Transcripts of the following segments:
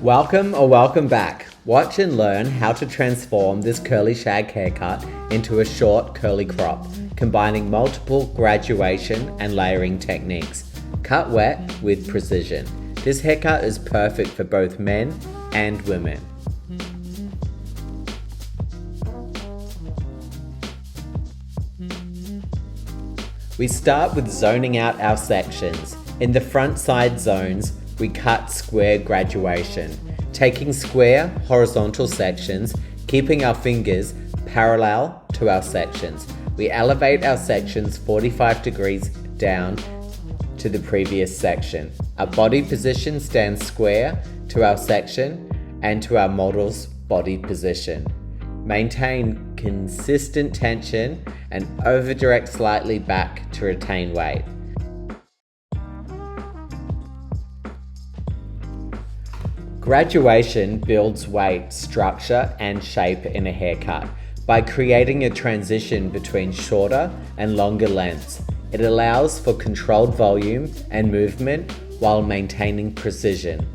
Welcome back. Watch and learn how to transform this curly shag haircut into a short curly crop, combining multiple graduation and layering techniques. Cut wet with precision. This haircut is perfect for both men and women. We start with zoning out our sections. In the front side zones, we cut square graduation, taking square horizontal sections, keeping our fingers parallel to our sections. We elevate our sections 45 degrees down to the previous section. Our body position stands square to our section and to our model's body position. Maintain consistent tension and over-direct slightly back to retain weight. Graduation builds weight, structure, and shape in a haircut by creating a transition between shorter and longer lengths. It allows for controlled volume and movement while maintaining precision.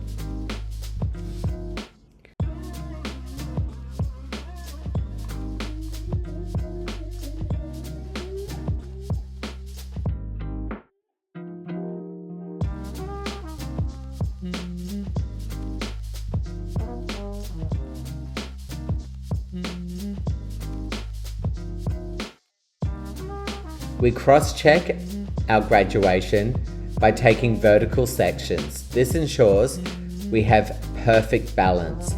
We cross-check our graduation by taking vertical sections. This ensures we have perfect balance.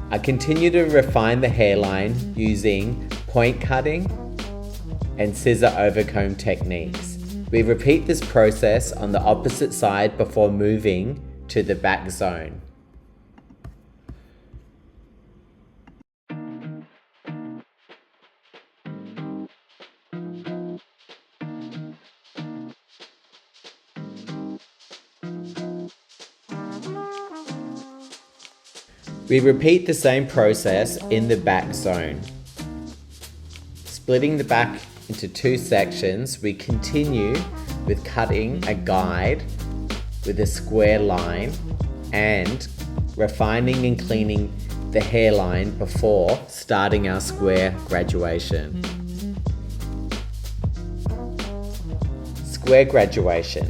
I continue to refine the hairline using point cutting and scissor-over-comb techniques. We repeat this process on the opposite side before moving to the back zone. We repeat the same process in the back zone. Splitting the back into two sections, we continue with cutting a guide with a square line and refining and cleaning the hairline before starting our square graduation. Square graduation.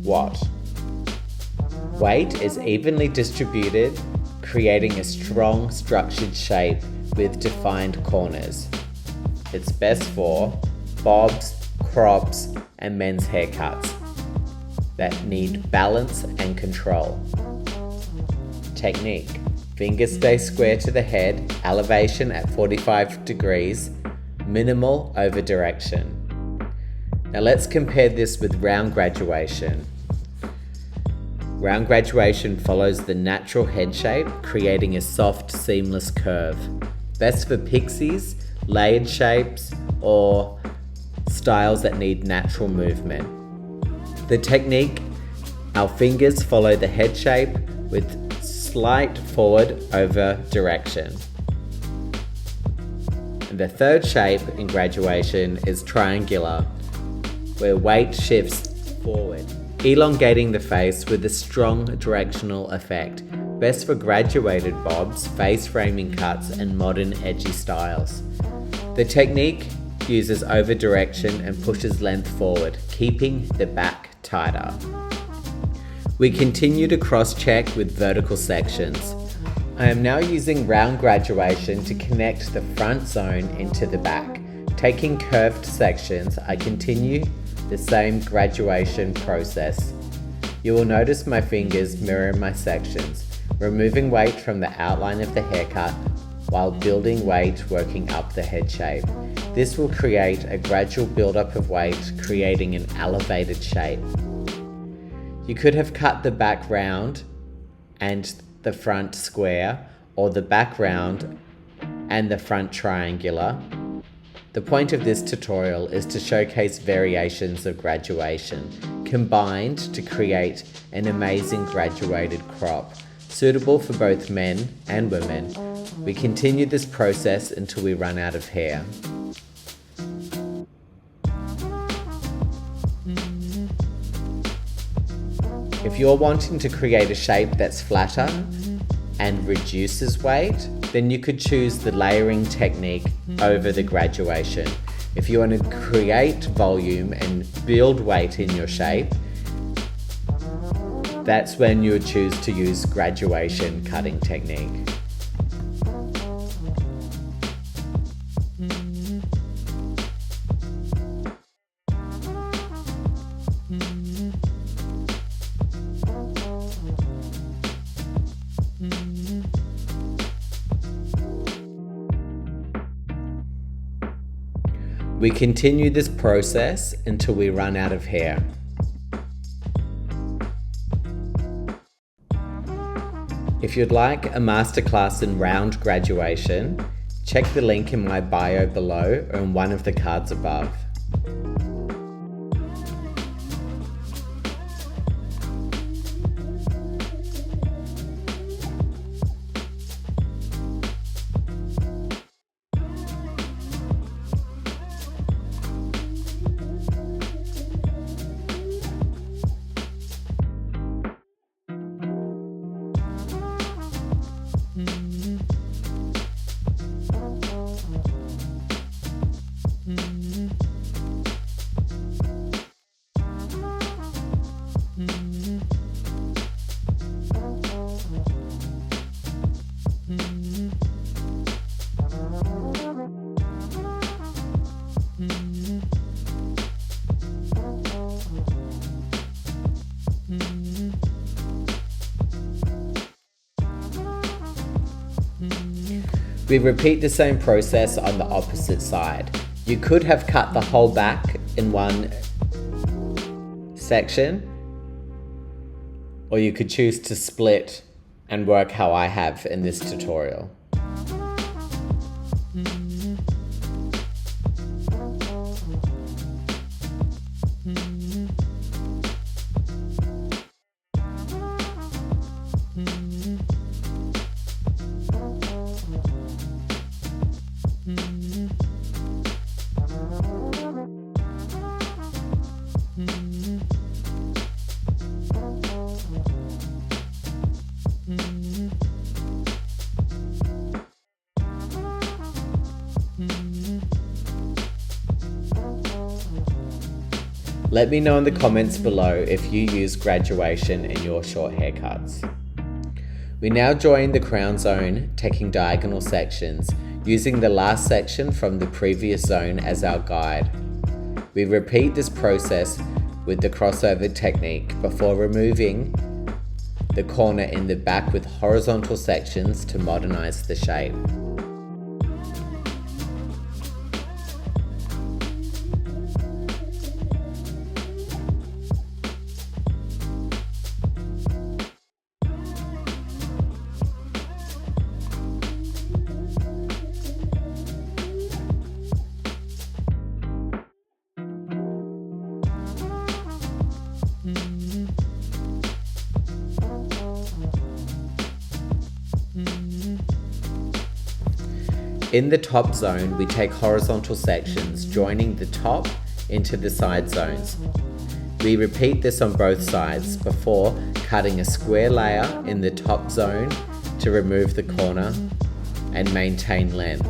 What? Weight is evenly distributed, creating a strong structured shape with defined corners. It's best for bobs, crops, and men's haircuts that need balance and control. Technique. Fingers stay square to the head, elevation at 45 degrees, minimal over direction. Now let's compare this with round graduation. Round graduation follows the natural head shape, creating a soft, seamless curve. Best for pixies, layered shapes, or styles that need natural movement. The technique, our fingers follow the head shape with slight forward over direction. And the third shape in graduation is triangular, where weight shifts forward, elongating the face with a strong directional effect. Best for graduated bobs, face framing cuts, and modern edgy styles. The technique uses over direction and pushes length forward, keeping the back tighter. We continue to cross-check with vertical sections. I am now using round graduation to connect the front zone into the back. Taking curved sections, I continue the same graduation process. You will notice my fingers mirror my sections, removing weight from the outline of the haircut while building weight working up the head shape. This will create a gradual buildup of weight, creating an elevated shape. You could have cut the back round and the front square, or the back round and the front triangular. The point of this tutorial is to showcase variations of graduation, combined to create an amazing graduated crop, suitable for both men and women. We continue this process until we run out of hair. If you're wanting to create a shape that's flatter and reduces weight, then you could choose the layering technique over the graduation. If you want to create volume and build weight in your shape, that's when you would choose to use graduation cutting technique. We continue this process until we run out of hair. If you'd like a masterclass in round graduation, check the link in my bio below or in one of the cards above. We repeat the same process on the opposite side. You could have cut the whole back in one section, or you could choose to split and work how I have in this tutorial. Let me know in the comments below if you use graduation in your short haircuts. We now join the crown zone, taking diagonal sections, using the last section from the previous zone as our guide. We repeat this process with the crossover technique before removing the corner in the back with horizontal sections to modernize the shape. In the top zone, we take horizontal sections, joining the top into the side zones. We repeat this on both sides before cutting a square layer in the top zone to remove the corner and maintain length.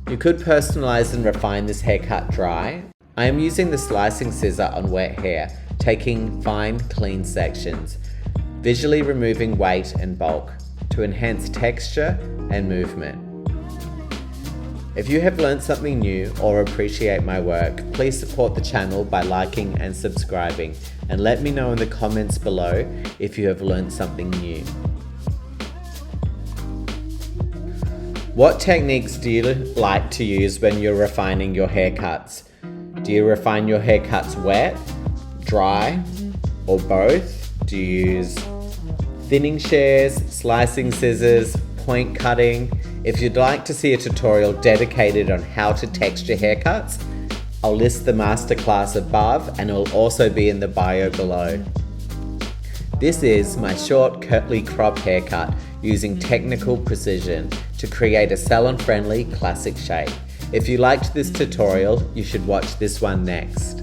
You could personalize and refine this haircut dry. I am using the slicing scissor on wet hair, taking fine, clean sections, visually removing weight and bulk to enhance texture and movement. If you have learned something new or appreciate my work, please support the channel by liking and subscribing, and let me know in the comments below if you have learned something new. What techniques do you like to use when you're refining your haircuts? Do you refine your haircuts wet, dry, or both? Do you use thinning shears, slicing scissors, point cutting? If you'd like to see a tutorial dedicated on how to texture haircuts, I'll list the masterclass above and it will also be in the bio below. This is my short curly crop haircut using technical precision to create a salon-friendly classic shape. If you liked this tutorial, you should watch this one next.